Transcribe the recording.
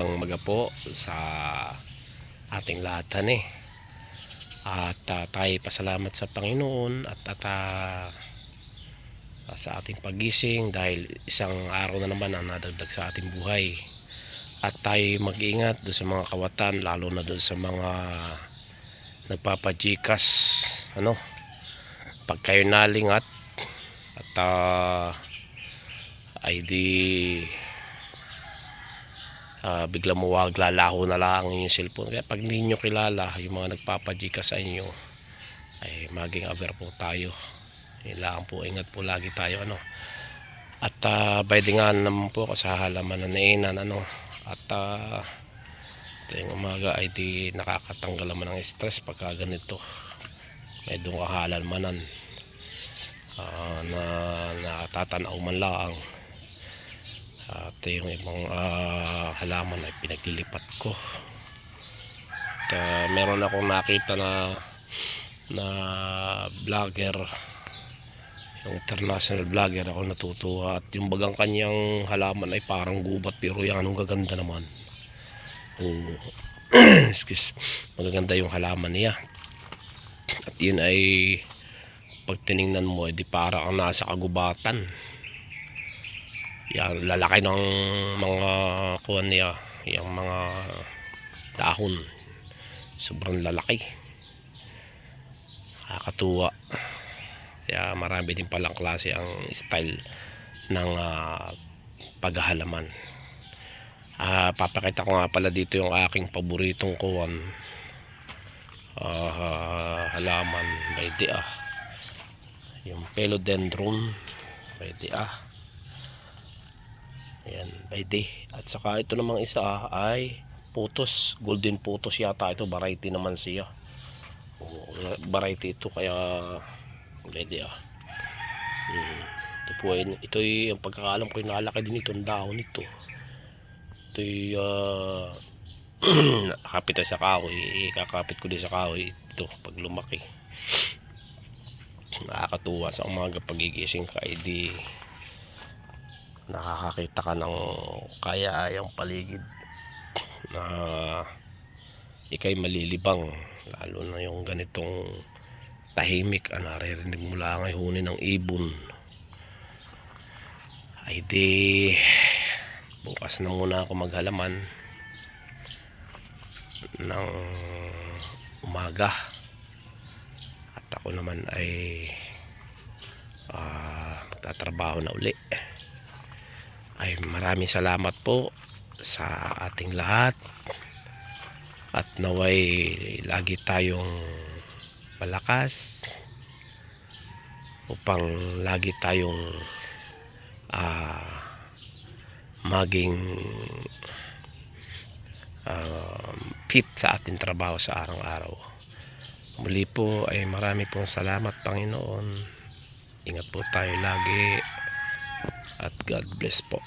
Magandang umaga po sa ating lahat at tayo pasalamat sa Panginoon at sa ating pagising dahil isang araw na naman ang nadagdag sa ating buhay. At tayo mag-ingat doon sa mga kawatan, lalo na doon sa mga nagpapajikas, pag kayo nalingat at ay di bigla mo wag lalaho na lang yung cellphone. Kaya pag hindi nyo kilala yung mga nagpapadika sa inyo, ay maging aware po tayo. Kailangan po, ingat po lagi tayo at baydingan naman po ako sa halaman na nainan at ito yung umaga ay di nakakatanggal naman ng stress pagka ganito. May doon kahalamanan na natatanaw man lang. At yung ibang halaman ay pinaglilipat ko. At meron akong nakita na vlogger, yung international vlogger, ako natutuwa. At yung bagang kanyang halaman ay parang gubat, pero yan anong gaganda naman. Excuse, magaganda yung halaman niya. At yun ay pag tiningnan mo ay di parang ang nasa kagubatan. Yan, lalaki ng mga kuwan niya, yung mga dahon, sobrang lalaki, nakakatuwa. Kaya marami din palang klase ang style ng paghahalaman. Papakita ko nga pala dito yung aking paboritong kuwan, halaman by yung philodendron by ayan, by day. At saka ito namang isa ay putos, golden putos yata ito, variety naman siya. Variety ito, kaya by day ito po, ito yung pagkakalam ko, nakalaki din ito ang dahon nito. Ito nakapit sa kahoy, kakapit ko din sa kahoy ito pag lumaki. Nakakatuwa sa umaga pagigising ka, di nakakakita ka ng kaya-ayang paligid na ikay malilibang, lalo na yung ganitong tahimik. Naririnig mo lang ay hunin ng ibon. Ay di bukas na muna ako maghalaman ng umaga, at ako naman ay magtatrabaho na uli. Ay maraming salamat po sa ating lahat, at naway lagi tayong malakas upang lagi tayong maging fit sa ating trabaho sa araw-araw. Muli po ay marami pong salamat, Panginoon. Ingat po tayo lagi at God bless po.